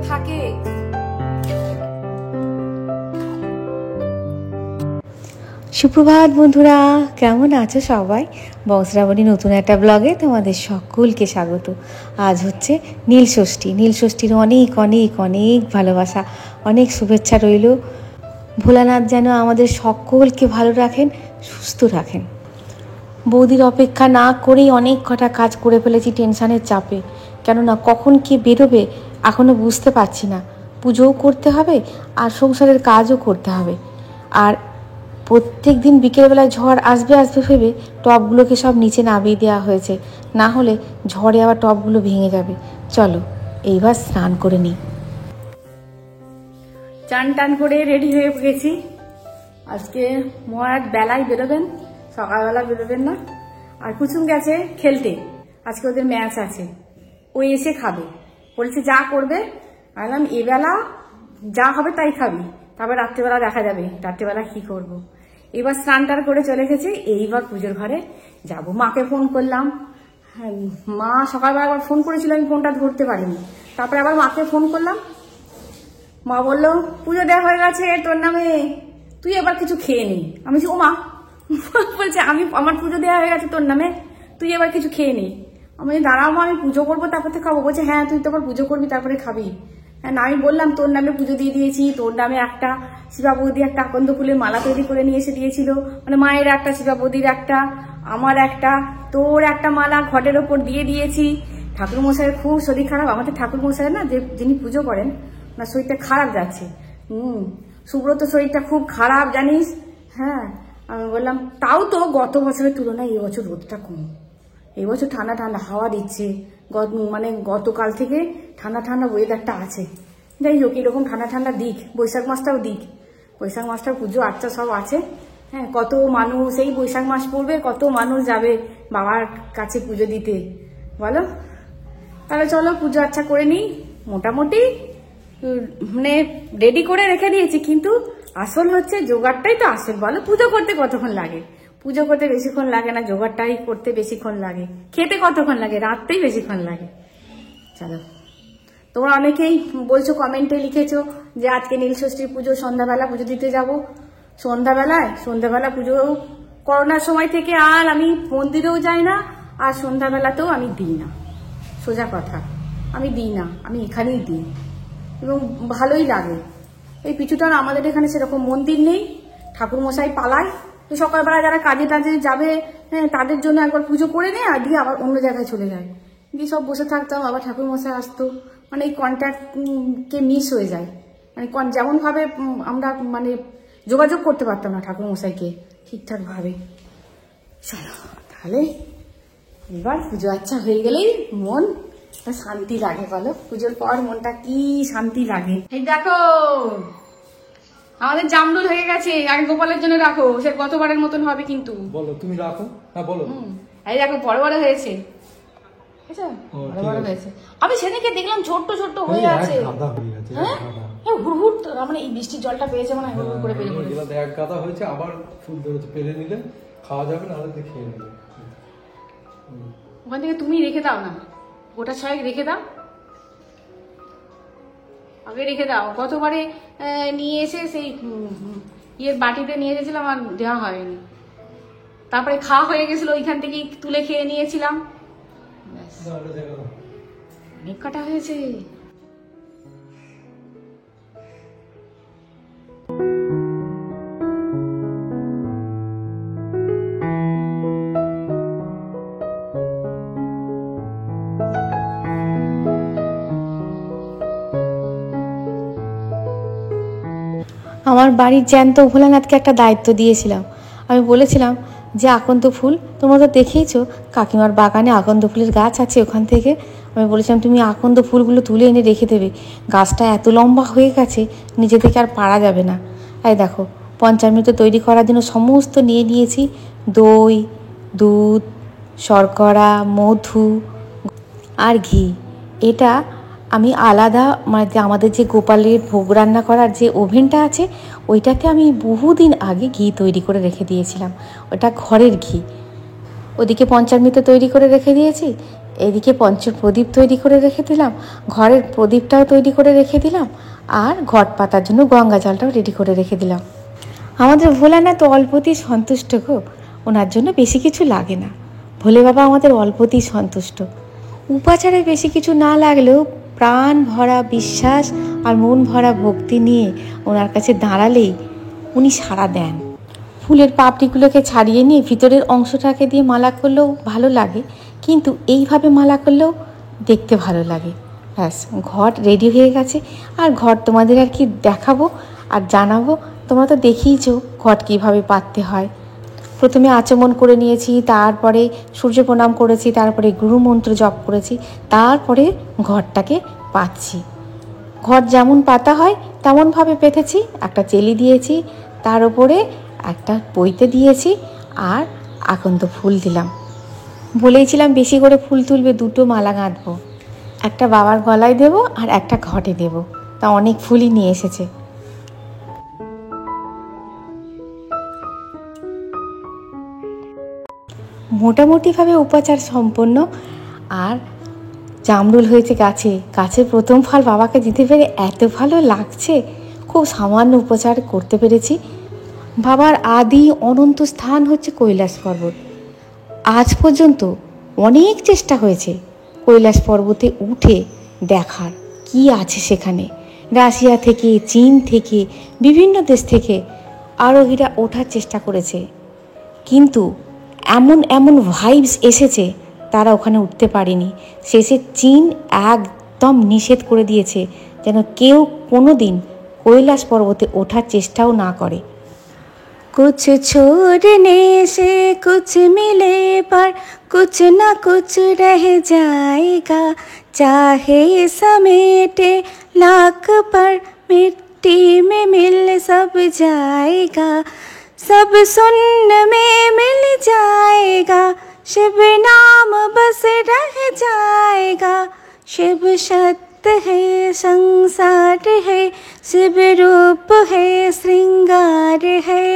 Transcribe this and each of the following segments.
থাকে। সুপ্রভাত বন্ধুরা, কেমন আছো সবাই? বংশরাবণী নতুন একটা ব্লগে তোমাদের সকলকে স্বাগত। আজ হচ্ছে নীলষষ্ঠী। নীলষষ্ঠীর অনেক অনেক অনেক ভালোবাসা, অনেক শুভেচ্ছা রইল। ভোলানাথ যেন আমাদের সকলকে ভালো রাখেন, সুস্থ রাখেন। বৌদির অপেক্ষা না করেই অনেক কটা কাজ করে ফেলেছি টেনশানের চাপে। কেননা কখন কে বেরোবে এখনও বুঝতে পারছি না। পুজোও করতে হবে আর সংসারের কাজও করতে হবে। আর প্রত্যেক দিন বিকেলবেলায় ঝড় আসবে আসবে ভেবে টবগুলোকে সব নিচে নামিয়ে দেওয়া হয়েছে, না হলে ঝড়ে আবার টবগুলো ভেঙে যাবে। চলো এইবার স্নান করে নিই। চান টান করে রেডি হয়ে গেছি। আজকে মহারাজ বেলায় বেরোবেন, সকালবেলা বেরোবেন না। আর কুসুম গেছে খেলতে, আজকে ওদের ম্যাচ আছে, ও এসে খাবে বলছে। যা করবে বললাম এবেলা যা হবে তাই খাবি, তারপর রাত্রিবেলা দেখা যাবে রাত্রিবেলা কি করব। এবার স্নান টান করে চলে গেছে, এইবার পুজোর ঘরে যাব। মাকে ফোন করলাম, মা সকালবেলা আবার ফোন করেছিল, আমি ফোনটা ধরতে পারিনি। তারপরে আবার মাকে ফোন করলাম, মা বললো পুজো দেওয়া হয়ে গেছে তোর নামে, তুই এবার কিছু খেয়ে নি। আমি ও মা বলছে আমার পুজো দেওয়া হয়ে গেছে তোর নামে, তুই এবার কিছু খেয়ে নি। আমি দাঁড়াও মা, আমি পুজো করবো তারপর তো খাবো। বলছে হ্যাঁ তুই তো আবার পুজো করবি তারপরে খাবি। হ্যাঁ, আমি বললাম তোর নামে পুজো দিয়ে দিয়েছি, তোর নামে একটা শিবা বৌদি একটা আকন্দ ফুলের মালা তৈরি করে নিয়ে এসে দিয়েছিল, মানে মায়ের একটা, শিবা বৌদির একটা, আমার একটা, তোর একটা মালা ঘটের ওপর দিয়ে দিয়েছি। ঠাকুর মশাইয়ের খুব শরীর খারাপ, আমাদের ঠাকুর মশাইয়ের না, যে যিনি পুজো করেন না, শরীরটা খারাপ যাচ্ছে। সুব্রত শরীরটা খুব খারাপ জানিস। হ্যাঁ, আমি বললাম তাও তো গত বছরের তুলনায় এই বছর রোদটা কম, এই বছর ঠান্ডা ঠান্ডা হাওয়া দিচ্ছে। মানে গতকাল থেকে ঠান্ডা ঠান্ডা ওয়েদারটা আছে। যাই হোক, এরকম ঠান্ডা ঠান্ডা দিক, বৈশাখ মাসটাও দিক। বৈশাখ মাসটা পুজো আচ্ছা সব আছে। হ্যাঁ, কত মানুষ এই বৈশাখ মাস পড়বে, কত মানুষ যাবে বাবার কাছে পুজো দিতে বলো। তাহলে চলো পুজো আচ্ছা করে নিই। মোটামুটি মানে রেডি করে রেখে দিয়েছি, কিন্তু আসল হচ্ছে জোগাড়টাই তো আসল। বলো পুজো করতে কতক্ষণ লাগে? পুজো করতে বেশিক্ষণ লাগে না, জোগাড়টাই করতে বেশিক্ষণ লাগে। খেতে কতক্ষণ লাগে? রাততেই বেশিক্ষণ লাগে। চলো, তোমরা অনেকেই বলছো, কমেন্টে লিখেছো যে আজকে নীলষষ্ঠীর পুজো, সন্ধ্যাবেলা পুজো দিতে যাব। সন্ধ্যাবেলা পুজো করোনার সময় থেকে আর আমি মন্দিরেও যাই না, আর সন্ধ্যাবেলাতেও আমি দিই না। সোজা কথা, আমি দিই না, আমি এখানেই দিই এবং ভালোই লাগে। এই পিছুটার আমাদের এখানে সেরকম মন্দির নেই, ঠাকুর মশাই পালায়। তো সকালবেলা যারা কাজে টাজে যাবে, হ্যাঁ, তাদের জন্য একবার পুজো করে নেয় আর দিয়ে আবার অন্য জায়গায় চলে যায়। দিয়ে সব বসে থাকতাম, আবার ঠাকুর মশাই আসতো, মানে এই কন্ট্যাক্টকে মিস হয়ে যায়। মানে যেমনভাবে আমরা মানে যোগাযোগ করতে পারতাম না ঠাকুর মশাইকে ঠিকঠাকভাবে। চলো তাহলে এবার পুজো আচ্ছা হয়ে গেলেই মন শান্তি লাগে। বলো পুজোর পর মনটা কি শান্তি লাগে। এই দেখো আমাদের জামরুল হয়ে গেছে, আগে গোপালের জন্য রাখো, সে গতবারের মতন হবে কিন্তু। বলো তুমি রাখো। হ্যাঁ বলো। এই দেখো বড় বড় হয়েছে, বড় হয়েছে। আমি সেদিকে দেখলাম ছোট্ট ছোট্ট হয়ে আছে। হ্যাঁ, হুড় মানে এই বৃষ্টির জলটা পেয়েছে মানে হুড় করে পেরে পড়েছে। এক গাদা হয়েছে, আবার ফুল ধরেছে, পেরে নিলে খাওয়া যাবে না, আলাদা খেয়ে নেবে। ওখান থেকে তুমি রেখে দাও না, গোটা ছয়েক রেখে দাও, আগে রেখে দাও। গতবারে নিয়ে এসে সেই ইয়ের বাটিতে নিয়ে এসেছিলাম আর দেওয়া হয়নি, তারপরে খাওয়া হয়ে গেছিল, ওইখান থেকেই তুলে খেয়ে নিয়েছিলাম। অনেক কাটা হয়েছে। আমার বাড়ির জ্যান্ত ভোলানাথকে একটা দায়িত্ব দিয়েছিলাম। আমি বলেছিলাম যে আকন্দ ফুল, তোমরা তো দেখেইছো কাকিমার বাগানে আকন্দ ফুলের গাছ আছে, ওখান থেকে আমি বলেছিলাম তুমি আকন্দ ফুলগুলো তুলে এনে রেখে দেবে। গাছটা এত লম্বা হয়ে গেছে নিজে থেকে আর পারা যাবে না। এই দেখো পঞ্চামৃত তৈরি করার জন্য সমস্ত নিয়ে নিয়েছি, দই, দুধ, শর্করা, মধু আর ঘি। এটা আমি আলাদা মানে আমাদের যে গোপালের ভোগ রান্না করার যে ওভেনটা আছে ওইটাতে আমি বহুদিন আগে ঘি তৈরি করে রেখে দিয়েছিলাম, ওটা ঘরের ঘি। ওদিকে পঞ্চামৃত তৈরি করে রেখে দিয়েছি, এদিকে পঞ্চপ্রদীপ তৈরি করে রেখে দিলাম, ঘরের প্রদীপটাও তৈরি করে রেখে দিলাম, আর ঘট পাতার জন্য গঙ্গা জলটাও রেডি করে রেখে দিলাম। আমাদের ভোলানাথ অল্পতেই সন্তুষ্ট গো, ওনার জন্য বেশি কিছু লাগে না। ভোলে বাবা আমাদের অল্পতেই সন্তুষ্ট। উপাচারে বেশি কিছু না লাগলেও প্রাণ ভরা বিশ্বাস আর মন ভরা ভক্তি নিয়ে ওনার কাছে দাঁড়ালেই উনি সাড়া দেন। ফুলের পাপড়িগুলোকে ছাড়িয়ে নিয়ে ভিতরের অংশটাকে দিয়ে মালা করলেও ভালো লাগে, কিন্তু এইভাবে মালা করলেও দেখতে ভালো লাগে। ব্যাস, ঘট রেডি হয়ে গেছে। আর ঘট তোমাদের আর কি দেখাবো আর জানাবো, তোমরা তো দেখিয়েছো ঘট কীভাবে পাততে হয়। প্রথমে আচমন করে নিয়েছি, তারপরে সূর্য প্রণাম করেছি, তারপরে গুরুমন্ত্র জপ করেছি, তারপরে ঘটটাকে পাতছি। ঘট যেমন পাতা হয় তেমনভাবে পেতেছি। একটা চেলি দিয়েছি, তার উপরে একটা পৈতে দিয়েছি, আর আকন্দ ফুল দিলাম। বলেইছিলাম বেশি করে ফুল তুলবে, 2টো মালা গাঁথবো, একটা বাবার গলায় দেব আর একটা ঘটে দেব। তা অনেক ফুলই নিয়ে এসেছে। মোটামুটিভাবে উপাচার সম্পন্ন। আর জামরুল হয়েছে গাছে, গাছের প্রথম ফল বাবাকে দিতে পেরে এত ভালো লাগছে। খুব সামান্য উপচার করতে পেরেছি। বাবার আদি অনন্ত স্থান হচ্ছে কৈলাস পর্বত। আজ পর্যন্ত অনেক চেষ্টা হয়েছে কৈলাস পর্বতে উঠে দেখার কি আছে সেখানে। রাশিয়া থেকে, চীন থেকে, বিভিন্ন দেশ থেকে আরোহীরা ওঠার চেষ্টা করেছে, কিন্তু এমন এমন ভাইবস এসেছে তারা ওখানে উঠতে পারেনি। শেষে চীন একদম নিষেধ করে দিয়েছে যেন কেউ কোনো দিন কৈলাস পর্বতে ওঠার চেষ্টাও না করে। कुछ छोड़ने से कुछ मिले पर कुछ न कुछ रह जाएगा, चाहे समेटे लाख पर मिट्टी में मिल सब जाएगा, सब सुन्न में मिल जाएगा, शिव नाम बस रह जाएगा, शिव सत्य है संसार है, शिव रूप है श्रृंगार है।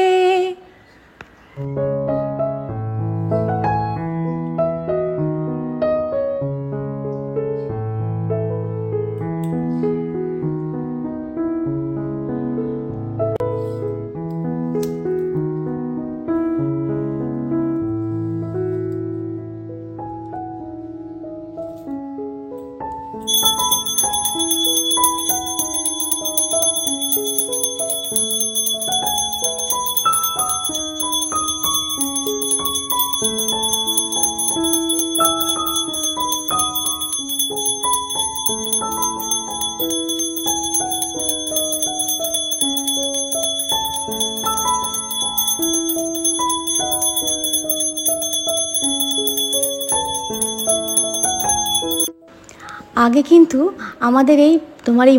আগে কিন্তু আমাদের এই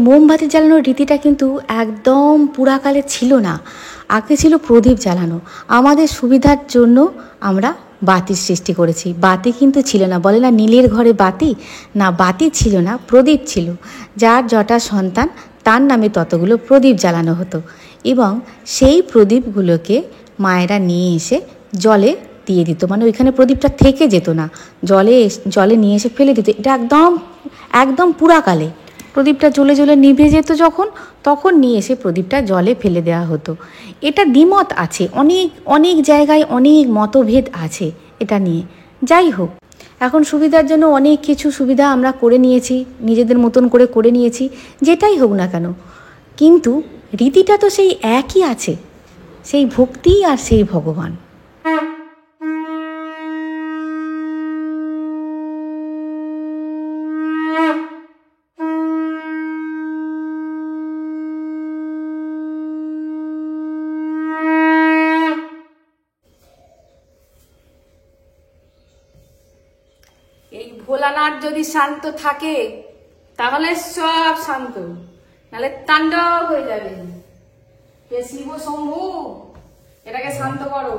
মোমবাতি জ্বালানোর রীতিটা কিন্তু একদম পুরাকালে ছিল না। আগে ছিল প্রদীপ জ্বালানো। আমাদের সুবিধার জন্য আমরা বাতির সৃষ্টি করেছি। বাতি কিন্তু ছিল না, বলে না নীলের ঘরে বাতি, না বাতি ছিল না, প্রদীপ ছিল। যার যটা সন্তান তার নামে ততগুলো প্রদীপ জ্বালানো হতো, এবং সেই প্রদীপগুলোকে মায়েরা নিয়ে এসে জলে দিয়ে দিত। মানে ওইখানে প্রদীপটা থেকে যেত না, জলে নিয়ে এসে ফেলে দিত। এটা একদম পুরাকালে প্রদীপটা জ্বলে জ্বলে নিভে যেত তখন নিয়ে এসে প্রদীপটা জলে ফেলে দেওয়া হতো। এটা দ্বিমত আছে, অনেক জায়গায় অনেক মতভেদ আছে এটা নিয়ে। যাই হোক, এখন সুবিধার জন্য অনেক কিছু সুবিধা আমরা করে নিয়েছি, নিজেদের মতন করে নিয়েছি, যেটাই হোক না কেন, কিন্তু রীতিটা তো সেই একই আছে, সেই ভক্তি আর সেই ভগবান। এই ভোলানাথ যদি শান্ত থাকে তাহলে সব শান্ত, নাহলে তাণ্ডব হয়ে যাবে। হে শিব শম্ভু, এটাকে শান্ত করো,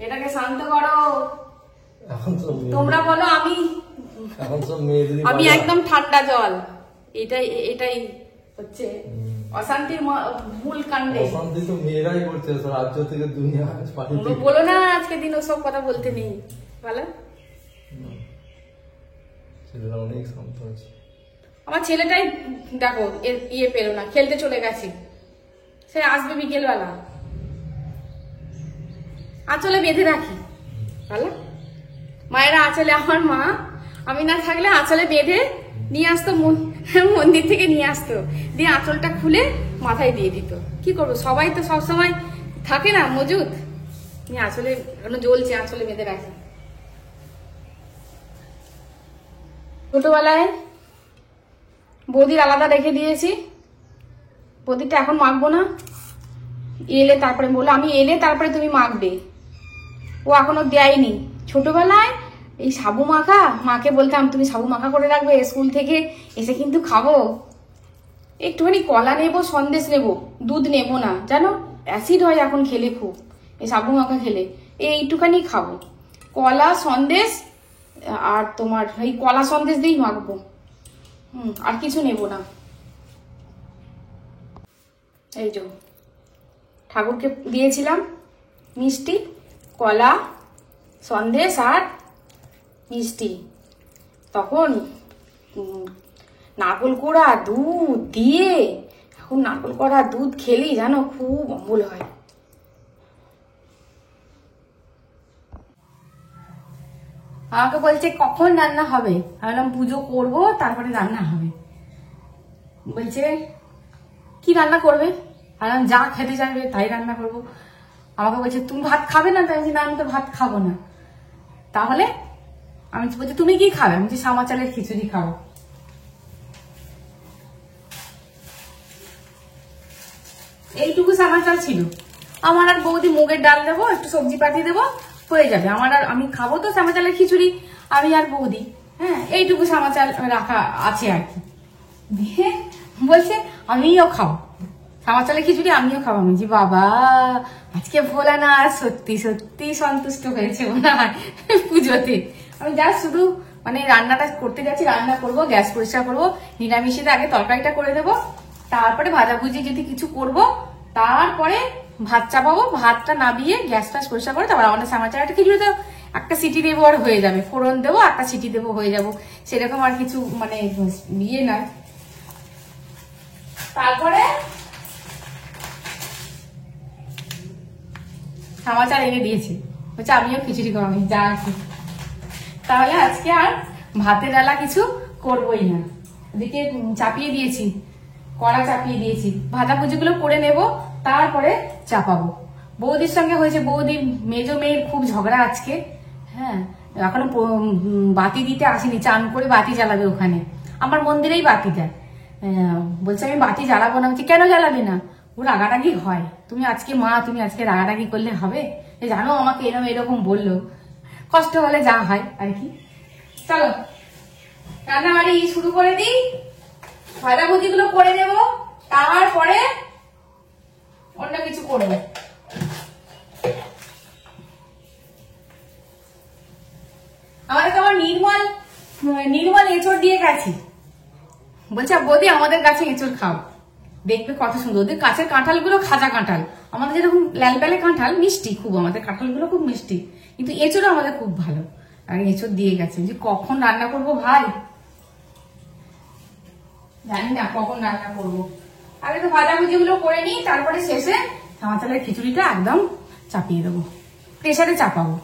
এটাকে শান্ত করো। তোমরা বলো আমি একদম ঠান্ডা জল। এটাই হচ্ছে অশান্তির মূল কাণ্ডে। অশান্তি তো মেয়েরাই করছে রাজ্য থেকে দুনিয়া। বলো না আজকে দিন ওসব কথা বলতে নেই, ভালো। ছেলেরা অনেক শান্ত আছে। আমার ছেলেটাই দেখো ইয়ে পেলো না, খেলতে চলে গেছে, সে আসবে বিকেলবেলা। আঁচলে বেঁধে রাখি ভালো, মায়েরা আঁচলে, আমার মা আমি না থাকলে আঁচলে বেঁধে নিয়ে আসতো, মন্দির থেকে নিয়ে আসতো, দিয়ে আঁচলটা খুলে মাথায় দিয়ে দিত। কি করবো, সবাই তো সবসময় থাকে না মজুদ, নিয়ে আঁচলে জ্বলছে, আঁচলে বেঁধে রাখি। ছোটবেলায় বৌদির আলাদা রেখে দিয়েছি, বৌদিটা এখন মাখবো না, এলে তারপরে বললো আমি এলে তারপরে তুমি মাখবে, ও এখনো দেয়নি। ছোটবেলায় এই সাবু মাখা, মাকে বলতাম তুমি সাবু মাখা করে রাখবে, স্কুল থেকে এসে কিন্তু খাবো, একটুখানি কলা নেবো, সন্দেশ নেবো, দুধ নেবো না, জানো অ্যাসিড হয় এখন খেলে খুব, এই সাবু মাখা খেলে এইটুখানি খাবো, কলা সন্দেশ, আর তোমার এই কলা সন্দেশ দিয়েই মাখবো, আর কিছু নেবো না। এই যে ঠাকুরকে দিয়েছিলাম মিষ্টি, কলা, সন্দেশ আর মিষ্টি, তখন নারকোল কোড়া দুধ দিয়ে, এখন নারকোল কোড়া দুধ খেলেই জানো খুব অম্বল হয়। আমাকে বলছে কখন রান্না হবে, ভাবলাম পুজো করবো তারপরে রান্না হবে। বলছে কি রান্না করবে, ভাবলাম যা খেতে চাইবে তাই রান্না করবো। আমাকে বলছে তুমি ভাত খাবে না, তাই বলছি না আমি তো ভাত খাবো না। তাহলে আমি বলছি তুমি কি খাবে, আমি সামা চালের খিচুড়ি খাবো। এইটুকু সামা চাল ছিল আমার, আর বৌদি মুগের ডাল দেবো, একটু সবজি পাঠিয়ে দেবো, হয়ে যাবে আমার। আর আমি খাবো তো সামা চালের খিচুড়ি, আমি আর বৌদি, হ্যাঁ এইটুকু সামা চাল রাখা আছে আর কি। দিয়ে বলছে আমিও খাবো সামা চালের খিচুড়ি, আমিও খাবো। আমি যে বাবা আজকে ভোলা না সত্যি সত্যি সন্তুষ্ট হয়েছে মনে হয় পুজোতে। আমি যা শুধু মানে রান্নাটা করতে যাচ্ছি, রান্না করব, গ্যাস পরিষ্কার করবো, নিরামিষেতে আগে তরকারিটা করে দেবো, তারপরে ভাজাভুজি যদি কিছু করব, তারপরে ভাত চাপাবো, ভাতটা নাবিয়ে গ্যাস ট্যাস পরিষ্কার করে তারপর আমাদের সামা চালটা খিচুড়ি দেবো, একটা সিটি দেবো আর হয়ে যাবে, ফোড়ন দেবো একটা সিটি দেবো হয়ে যাবো, সেরকম আর কিছু মানে ইয়ে না। তারপরে সামা চাল এনে দিয়েছি, বলছে আমিও খিচুড়ি খাবো, আমি যা আছি। তাহলে আজকে আর ভাতের বেলা কিছু করবোই না, ওদিকে চাপিয়ে দিয়েছি, কড়া চাপিয়ে দিয়েছি, ভাজাভুজি গুলো করে নেব, তারপরে চাপাবো। বৌদির সঙ্গে হয়েছে, বৌদির মেজো মেয়ের খুব ঝগড়া আজকে, হ্যাঁ এখনো বাতি দিতে আসেনি, চান করে বাতি জ্বালাবে ওখানে, আমার মন্দিরেই বাতি দেয়, বলছে আমি বাতি জ্বালাবো না। বলছি কেন জ্বালাবে না, ও রাগারাগি হয়, তুমি আজকে মা তুমি আজকে রাগারাগি করলে হবে, জানো আমাকে এরকম বললো, কষ্ট হলে যা হয় আর কি। চলো রান্নাবাড়ি শুরু করে দিই, ভাজাভুজি গুলো করে দেব, তারপরে অন্য কিছু করবো। আমাদের তো আমার নির্মল এঁচড় দিয়ে গেছি, বলছে বৌদি আমাদের গাছে এঁচড় খাও, দেখবে কত সুন্দর, ওদের গাছের কাঁঠাল গুলো খাজা কাঁঠাল, আমাদের যেরকম লাল বেলে কাঁঠাল মিষ্টি খুব, আমাদের কাঁঠাল গুলো খুব মিষ্টি, কিন্তু এঁচড় আমাদের খুব ভালো, আর এঁচড় দিয়ে গেছে। যে কখন রান্না করবো ভাই জানি না, কখন রান্না করবো, আগে তো ভাজাভুজি গুলো করে নিই, তারপরে শেষে সামা চালের খিচুড়িটা একদম চাপিয়ে দেবো, প্রেসারে চাপাবো,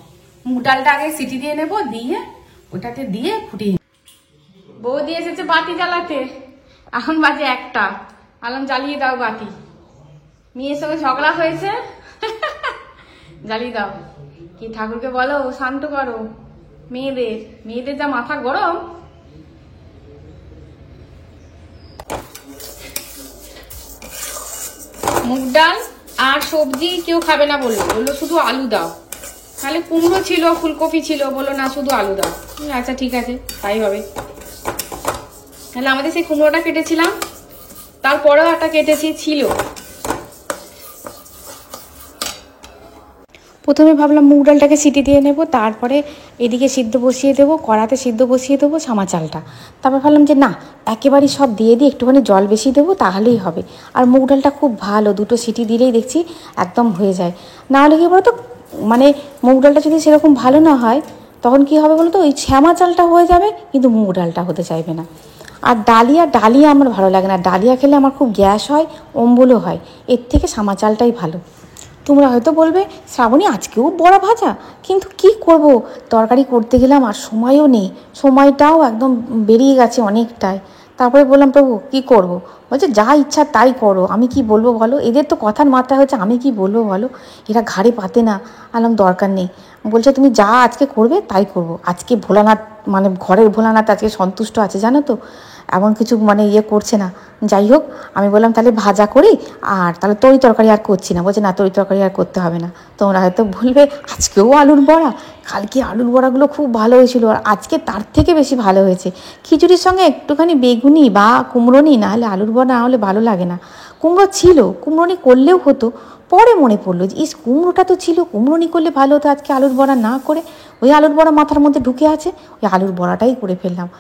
মুগ ডালটা আগে সিটি দিয়ে নেবো, দিয়ে ওটাতে দিয়ে ফুটিয়ে। বৌদি এসেছে বাতি জ্বালাতে, এখন বাজে 1টা, আলাম জ্বালিয়ে দাও বাতি, মেয়ের সঙ্গে ঝগড়া হয়েছে জ্বালিয়ে দাও। কি ঠাকুরকে বলো শান্ত করো, মেয়েদের যা মাথা গরম। মুগ ডাল আর সবজি কেউ খাবে না বললো শুধু আলু দাও, তাহলে কুমড়ো ছিল ফুলকপি ছিল, বললো না শুধু আলু দাও। আচ্ছা ঠিক আছে তাই হবে। তাহলে আমাদের সেই কুমড়োটা কেটেছিলাম, তারপরেও একটা কেটেছি ছিল। প্রথমে ভাবলাম মুগ ডালটাকে সিটি দিয়ে নেব, তারপরে এদিকে সিদ্ধ বসিয়ে দেবো, কড়াতে সিদ্ধ বসিয়ে দেবো সামা চালটা, তারপর ভাবলাম যে না একেবারেই সব দিয়ে দিই, একটুখানি জল বেশি দেবো তাহলেই হবে। আর মুগ ডালটা খুব ভালো, 2টো সিটি দিলেই দেখছি একদম হয়ে যায়, না হলে কি বলতো মানে মুগ ডালটা যদি সেরকম ভালো না হয় তখন কি হবে বলো তো, ওই শ্যামা চালটা হয়ে যাবে কিন্তু মুগ ডালটা হতে চাইবে না। আর ডালিয়া আমার ভালো লাগে না, ডালিয়া খেলে আমার খুব গ্যাস হয়, অম্বলও হয়, এর থেকে শ্যামা চালটাই ভালো। তোমরা হয়তো বলবে শ্রাবণী আজকেও বড়া ভাজা, কিন্তু কি করব, তরকারি করতে গেলাম আর সময়ও নেই, সময়টাও একদম বেরিয়ে গেছে অনেকটাই। তারপরে বললাম প্রভু কি করব, বলছে যা ইচ্ছা তাই করো, আমি কি বলবো বলো, এদের তো কথার মাত্রা হচ্ছে আমি কি বলবো বলো, এরা ঘাড়ে পাতে না। আলাম দরকার নেই, বলছে তুমি যা আজকে করবে তাই করব। আজকে ভোলানাথ মানে ঘরের ভোলানাথ আজকে সন্তুষ্ট আছে জানো তো, এমন কিছু মানে ইয়ে করছে না। যাই হোক, আমি বললাম তাহলে ভাজা করি, আর তাহলে তরি তরকারি আর করছি না। বলছে না তরি তরকারি আর করতে হবে না। তোমরা হয়তো বলবে আজকেও আলুর বড়া, কালকে আলুর বড়াগুলো খুব ভালো হয়েছিল, আর আজকে তার থেকে বেশি ভালো হয়েছে। খিচুড়ির সঙ্গে একটুখানি বেগুনি বা কুমড়োনি না হলে আলুর বড়া না হলে ভালো লাগে না। কুমড়ো ছিল, কুমড়োনি করলেও হতো, পরে মনে পড়লো যে ইস কুমড়োটা তো ছিল, কুমড়োনি করলে ভালো হতো, আজকে আলুর বড়া না করে ওই আলুর বড়া মাথার মধ্যে ঢুকে আছে, ওই আলুর বড়াটাই করে ফেললাম।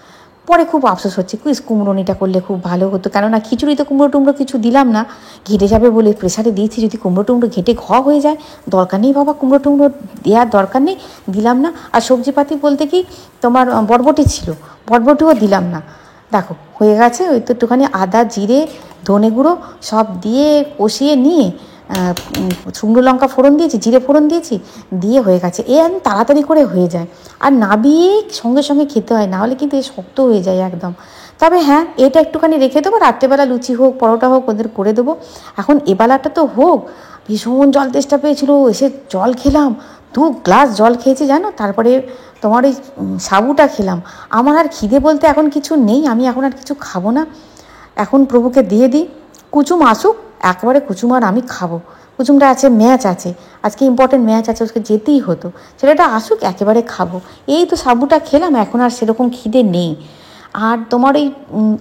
পরে খুব আফসোস হচ্ছে, কুমড়োনিটা করলে খুব ভালো হতো, কেননা খিচুড়িতে কুমড়ো টুমড়ো কিছু দিলাম না, ঘেটে যাবে বলে প্রেসারে দিয়েছি, যদি কুমড়ো টুমড়ো ঘেটে খাওয়া হয়ে যায়, দরকার নেই বাবা, কুমড়ো টুমড়ো দেওয়ার দরকার নেই, দিলাম না। আর সবজিপাতি বলতে কি তোমার বরবটি ছিল, বরবটিও দিলাম না। দেখো হয়ে গেছে, ওই তো একটুখানি আদা জিরে ধনে গুঁড়ো সব দিয়ে কষিয়ে নিয়ে শুকনো লঙ্কা ফোড়ন দিয়েছি, জিরে ফোড়ন দিয়েছি, দিয়ে হয়ে গেছে। এ আমি তাড়াতাড়ি করে হয়ে যায়, আর নাবিয়ে সঙ্গে সঙ্গে খেতে হয়, না হলে কিন্তু এ শক্ত হয়ে যায় একদম। তবে হ্যাঁ, এটা একটুখানি রেখে দেবো, রাত্রেবেলা লুচি হোক পরোটা হোক ওদের করে দেবো। এখন এবেলাটা তো হোক, ভীষণ জল তেষ্টা পেয়েছিল, এসে জল খেলাম, 2 গ্লাস জল খেয়েছি জানো, তারপরে তোমার ওই সাবুটা খেলাম। আমার আর খিদে বলতে এখন কিছু নেই, আমি এখন আর কিছু খাবো না, এখন প্রভুকে দিয়ে দিই। কুচুম আসুক, একেবারে কুচুম আর আমি খাবো। কুচুমটা আছে, ম্যাচ আছে আজকে, ইম্পর্টেন্ট ম্যাচ আছে, ওকে যেতেই হতো, ছেলেটা আসুক একেবারে খাবো। এই তো সাবুটা খেলাম, এখন আর সেরকম খিদে নেই। আর তোমার এই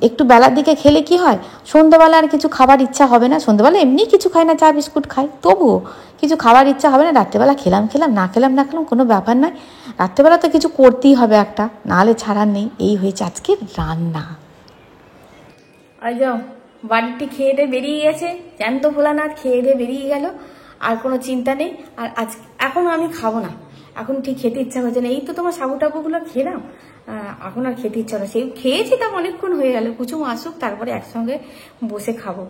একটু বেলার দিকে খেলে কি হয়, সন্ধ্যাবেলা আর কিছু খাবার ইচ্ছা হবে না, সন্ধ্যাবেলা এমনি কিছু খাই না, চা বিস্কুট খাই, তবুও কিছু খাবার ইচ্ছা হবে না। রাত্রেবেলা খেলাম না খেলাম কোনো ব্যাপার নয়, রাত্রেবেলা তো কিছু করতেই হবে একটা, নাহলে ছাড়ার নেই। এই হয়েছে আজকে রান্না। আর যাও, বাড়িটি খেয়ে দিয়ে বেরিয়ে গেছে, জ্যান্ত ভোলানাথ খেয়ে দিয়ে বেরিয়ে গেল, আর কোনো চিন্তা নেই। আর আজ এখন আমি খাবো না, এখন ঠিক খেতে ইচ্ছা হচ্ছে না। এই তো তোমার সাবু টাবুগুলো খেলাম, এখন আর খেতে ইচ্ছা না, সেই খেয়েছি তা অনেকক্ষণ হয়ে গেল। কুচুম আসুক তারপরে একসঙ্গে বসে খাবো।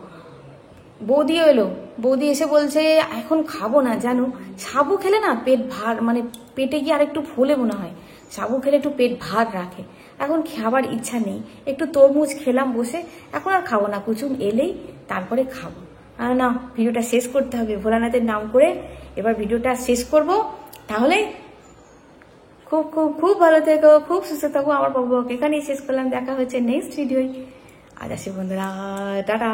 বৌদিও এলো, বৌদি এসে বলছে এখন খাবো না, জানো সাবু খেলে না পেট ভার, মানে পেটে গিয়ে আর একটু ফুলে মনে হয়, সাবু খেলে একটু পেট ভার রাখে, এখন খাবার ইচ্ছা নেই। একটু তরমুজ খেলাম বসে, এখন আর খাবো না, কুচুম এলেই তারপরে খাবো। আর না, ভিডিওটা শেষ করতে হবে ভোলানাথের নাম করে, এবার ভিডিওটা শেষ করব। তাহলে খুব খুব খুব ভালো থেকো, খুব সুস্থ থাকো। আমার বাবুকে এখানেই শেষ করলাম, দেখা হচ্ছে নেক্সট ভিডিওয়। আজ আসি বন্ধুরা, টাটা।